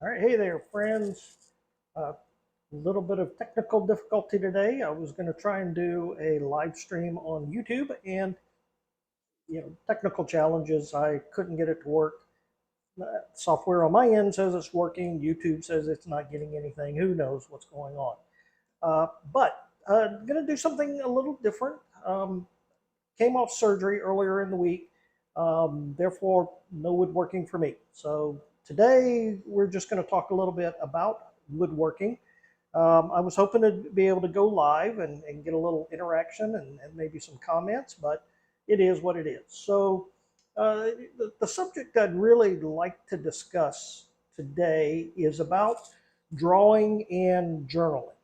All right, hey there, friends. A little bit of technical difficulty today. I was going to try and do a live stream on YouTube, and technical challenges. I couldn't get it to work. Software on my end says it's working. YouTube says it's not getting anything. Who knows what's going on? But I'm going to do something a little different. Came off surgery earlier in the week, therefore no woodworking for me. So today we're just going to talk a little bit about woodworking. I was hoping to be able to go live and get a little interaction and maybe some comments, but it is what it is. So the subject I'd really like to discuss today is about drawing and journaling.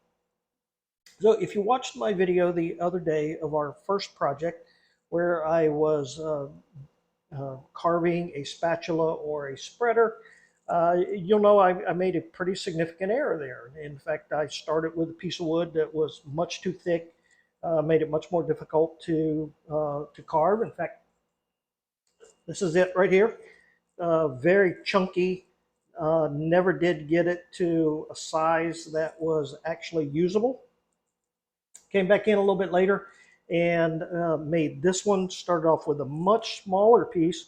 So if you watched my video the other day of our first project where I was carving a spatula or a spreader, you'll know I made a pretty significant error there. In fact, I started with a piece of wood that was much too thick, made it much more difficult to carve. In fact, this is it right here. Very chunky. Never did get it to a size that was actually usable. Came back in a little bit later and made this one. Started off with a much smaller piece,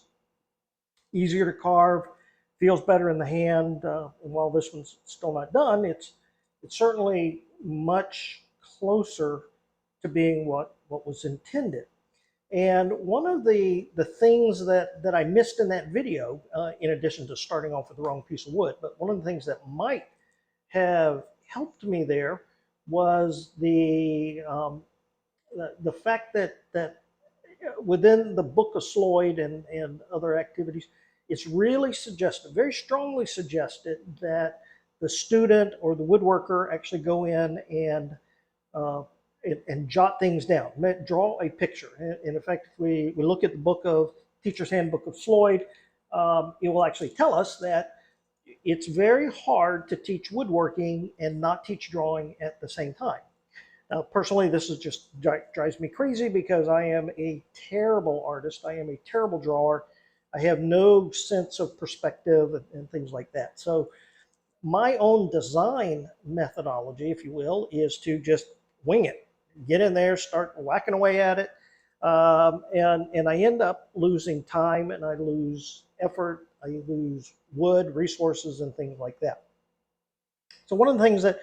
easier to carve, feels better in the hand. And while this one's still not done, it's certainly much closer to being what was intended. And one of the things that I missed in that video, in addition to starting off with the wrong piece of wood, but one of the things that might have helped me there was the fact that within the book of Sloyd and other activities, it's really suggested, very strongly suggested, that the student or the woodworker actually go in uh, and jot things down, draw a picture. And in fact, if we look at the book of Teacher's Handbook of Sloyd, it will actually tell us that it's very hard to teach woodworking and not teach drawing at the same time. Now, personally, this is just drives me crazy because I am a terrible artist. I am a terrible drawer. I have no sense of perspective and things like that. So my own design methodology, if you will, is to just wing it, get in there, start whacking away at it. And I end up losing time and I lose effort. I lose wood, resources, and things like that. So one of the things that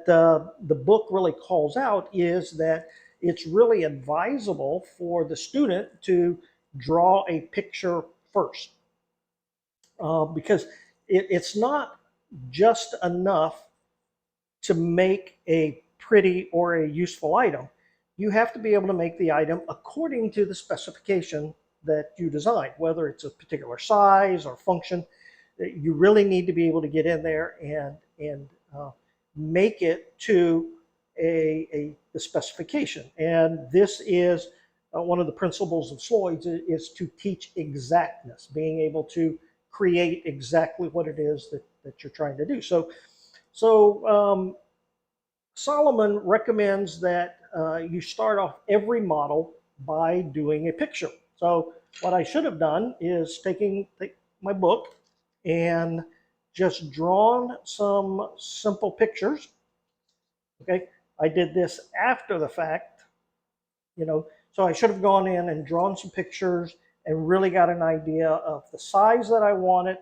the book really calls out is that it's really advisable for the student to draw a picture first, because it's not just enough to make a pretty or a useful item. You have to be able to make the item according to the specification that you designed, whether it's a particular size or function. You really need to be able to get in there and make it to the specification. And this is one of the principles of Sloyd's is to teach exactness, being able to create exactly what it is that you're trying to do. So Solomon recommends that you start off every model by doing a picture. So what I should have done is take my book and just drawn some simple pictures. Okay, I did this after the fact, so I should have gone in and drawn some pictures and really got an idea of the size that I wanted,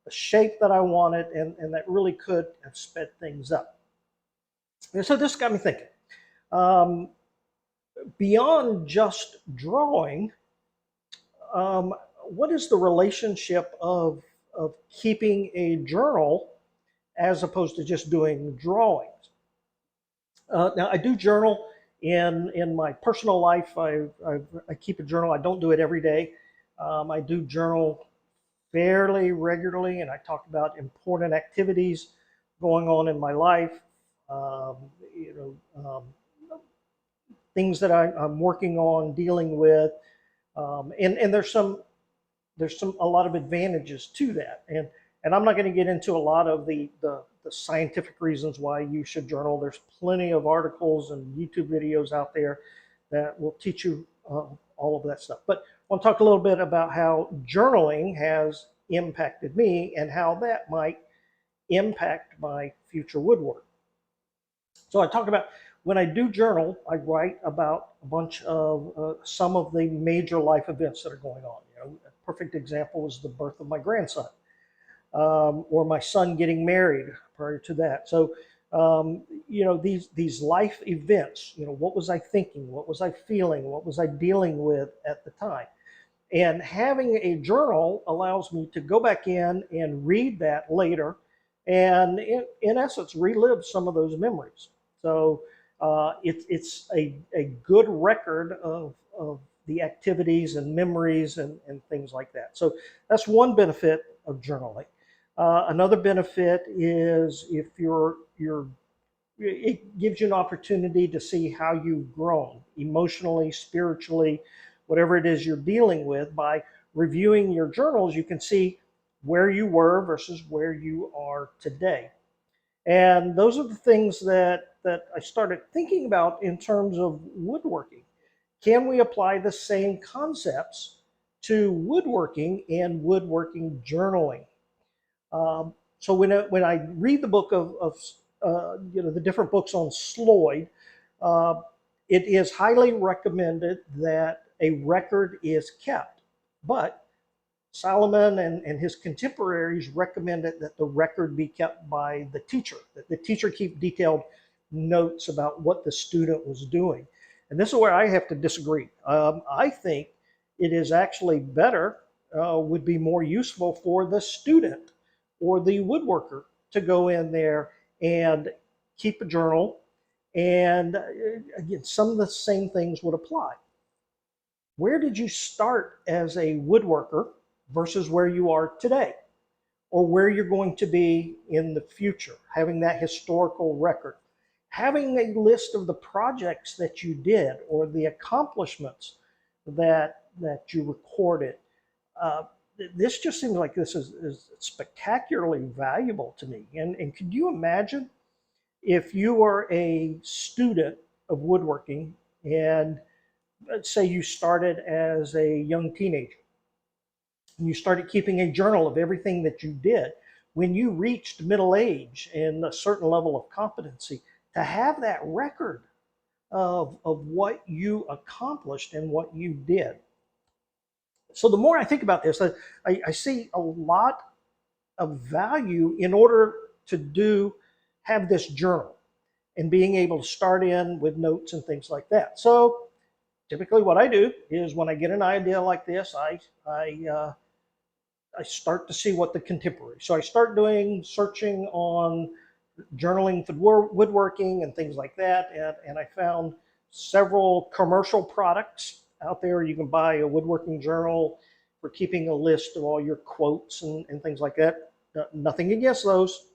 the shape that I wanted, and that really could have sped things up. And so this got me thinking. Um, Beyond just drawing, what is the relationship of keeping a journal as opposed to just doing drawings? Now, I do journal in my personal life. I keep a journal. I don't do it every day. I do journal fairly regularly, and I talk about important activities going on in my life. Um, you Things that I'm working on, dealing with, and there's a lot of advantages to that. And I'm not going to get into a lot of the scientific reasons why you should journal. There's plenty of articles and YouTube videos out there that will teach you all of that stuff. But I want to talk a little bit about how journaling has impacted me and how that might impact my future woodwork. So I talk about when I do journal, I write about a bunch of some of the major life events that are going on. A perfect example is the birth of my grandson, or my son getting married prior to that. So, these life events. What was I thinking? What was I feeling? What was I dealing with at the time? And having a journal allows me to go back in and read that later and, in essence, relive some of those memories. So it's a good record of the activities and memories and things like that. So that's one benefit of journaling. Another benefit is if it gives you an opportunity to see how you've grown emotionally, spiritually, whatever it is you're dealing with. By reviewing your journals, you can see where you were versus where you are today. And those are the things that I started thinking about in terms of woodworking. Can we apply the same concepts to woodworking and woodworking journaling? So when I read the book of the different books on Sloyd, uh, it is highly recommended that a record is kept. But Solomon and his contemporaries recommended that the record be kept by the teacher, that the teacher keep detailed notes about what the student was doing. And this is where I have to disagree. I think it is actually better, would be more useful for the student or the woodworker to go in there and keep a journal. And again, some of the same things would apply. Where did you start as a woodworker versus where you are today, or where you're going to be in the future? Having that historical record, having a list of the projects that you did or the accomplishments that you recorded. Uh, this just seems like this is spectacularly valuable to me. And could you imagine if you were a student of woodworking and let's say you started as a young teenager and you started keeping a journal of everything that you did when you reached middle age and a certain level of competency, to have that record of what you accomplished and what you did. So the more I think about this, I see a lot of value in order to have this journal and being able to start in with notes and things like that. So typically what I do is when I get an idea like this, I start to see what the contemporary. So I start doing searching on journaling for woodworking and things like that. And I found several commercial products out there. You can buy a woodworking journal for keeping a list of all your quotes and things like that. Nothing against those.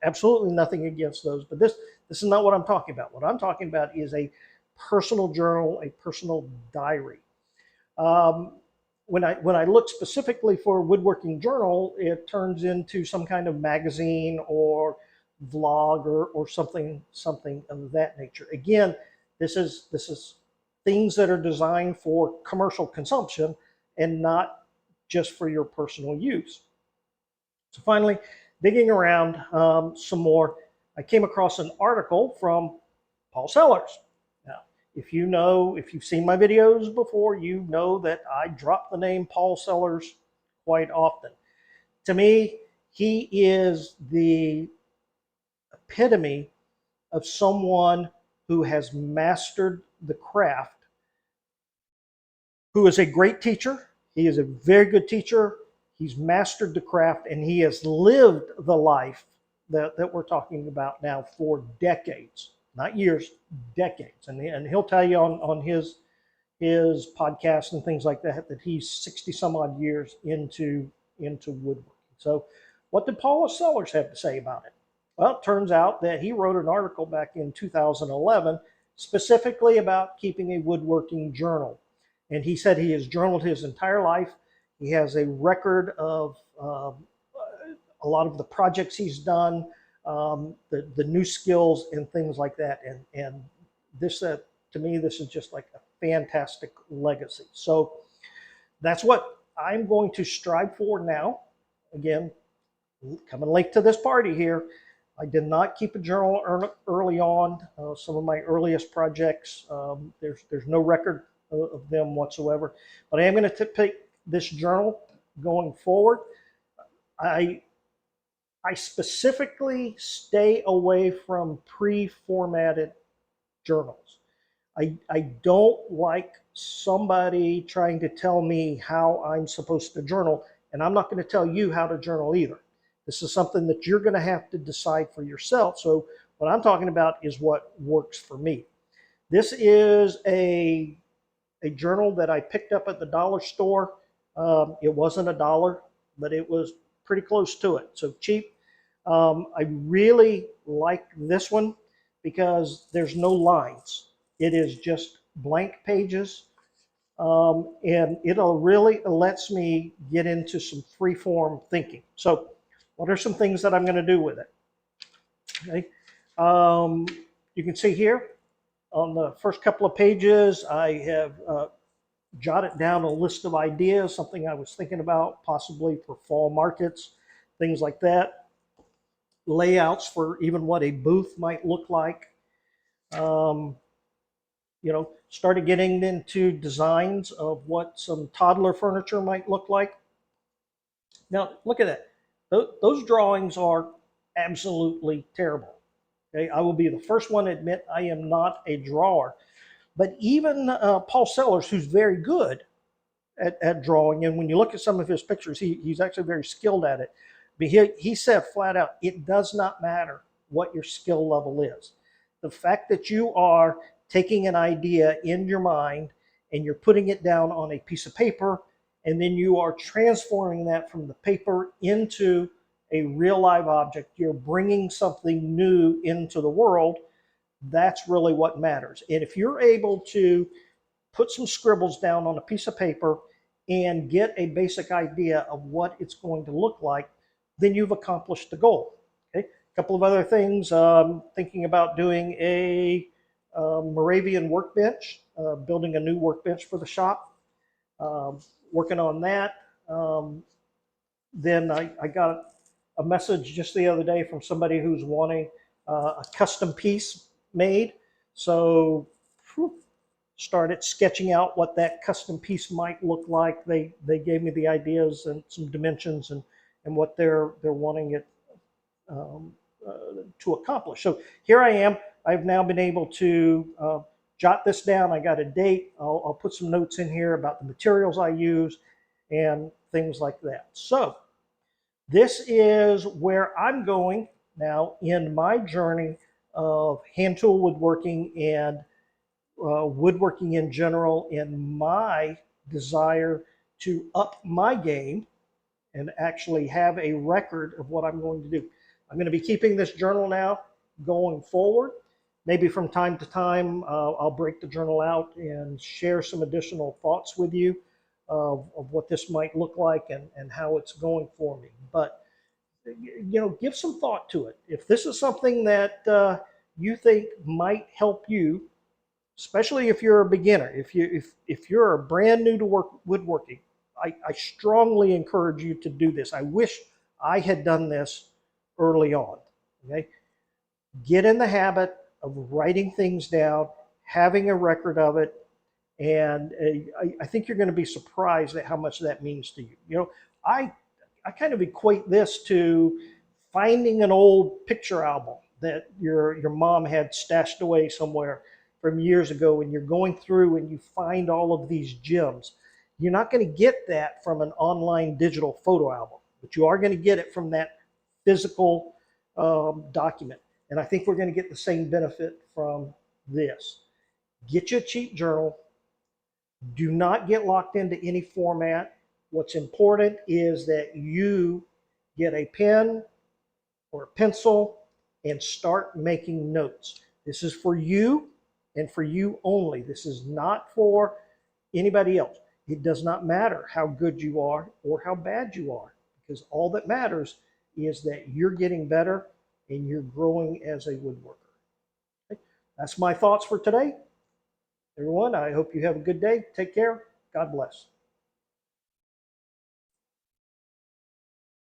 Absolutely nothing against those. But this is not what I'm talking about. What I'm talking about is a personal journal, a personal diary. Um, when I look specifically for a woodworking journal, it turns into some kind of magazine or vlog or something of that nature. Again, this is things that are designed for commercial consumption and not just for your personal use. So finally, digging around some more, I came across an article from Paul Sellers. Now, if you've seen my videos before, you know that I drop the name Paul Sellers quite often. To me, he is the epitome of someone who has mastered the craft, who is a great teacher. He is a very good teacher. He's mastered the craft and he has lived the life that we're talking about now for decades, not years, decades. And he'll tell you on his podcast and things like that he's 60 some odd years into woodworking. So what did Paula Sellers have to say about it? Well, it turns out that he wrote an article back in 2011 specifically about keeping a woodworking journal. And he said he has journaled his entire life. He has a record of a lot of the projects he's done, the new skills and things like that. And this, to me, this is just like a fantastic legacy. So that's what I'm going to strive for now. Again, coming late to this party here. I did not keep a journal early on. Some of my earliest projects, there's no record of them whatsoever. But I am going to take this journal going forward. I I specifically stay away from pre-formatted journals. I don't like somebody trying to tell me how I'm supposed to journal, and I'm not going to tell you how to journal either. This is something that you're going to have to decide for yourself. So what I'm talking about is what works for me. This is a journal that I picked up at the dollar store. It wasn't a dollar, but it was pretty close to it, so cheap. I really like this one because there's no lines. It is just blank pages, and it'll really lets me get into some free-form thinking. So what are some things that I'm going to do with it? Okay. Um, you can see here on the first couple of pages, I have jotted down a list of ideas, something I was thinking about possibly for fall markets, things like that. Layouts for even what a booth might look like. Um, started getting into designs of what some toddler furniture might look like. Now, look at that. Those drawings are absolutely terrible. Okay, I will be the first one to admit I am not a drawer. But even Paul Sellers, who's very good at drawing, and when you look at some of his pictures, he's actually very skilled at it. But he said flat out, it does not matter what your skill level is. The fact that you are taking an idea in your mind and you're putting it down on a piece of paper, and then you are transforming that from the paper into a real live object, you're bringing something new into the world. That's really what matters. And if you're able to put some scribbles down on a piece of paper and get a basic idea of what it's going to look like, then you've accomplished the goal. Okay. A couple of other things. Thinking about doing a Moravian workbench, building a new workbench for the shop. Working on that. Then I got a message just the other day from somebody who's wanting a custom piece made. So started sketching out what that custom piece might look like. They gave me the ideas and some dimensions and what they're wanting it um, to accomplish. So here I am. I've now been able to jot this down. I got a date. I'll put some notes in here about the materials I use and things like that. So this is where I'm going now in my journey of hand tool woodworking and woodworking in general, and my desire to up my game and actually have a record of what I'm going to do. I'm going to be keeping this journal now going forward. Maybe from time to time, I'll break the journal out and share some additional thoughts with you of what this might look like and how it's going for me. But, give some thought to it. If this is something that you think might help you, especially if you're a beginner, if you're brand new to woodworking, I strongly encourage you to do this. I wish I had done this early on. Okay, get in the habit of writing things down, having a record of it, and I think you're going to be surprised at how much that means to you. I I kind of equate this to finding an old picture album that your mom had stashed away somewhere from years ago, and you're going through and you find all of these gems. You're not going to get that from an online digital photo album, but you are going to get it from that physical document. And I think we're going to get the same benefit from this. Get you a cheap journal. Do not get locked into any format. What's important is that you get a pen or a pencil and start making notes. This is for you and for you only. This is not for anybody else. It does not matter how good you are or how bad you are, because all that matters is that you're getting better and you're growing as a woodworker. Okay? That's my thoughts for today. Everyone, I hope you have a good day. Take care. God bless.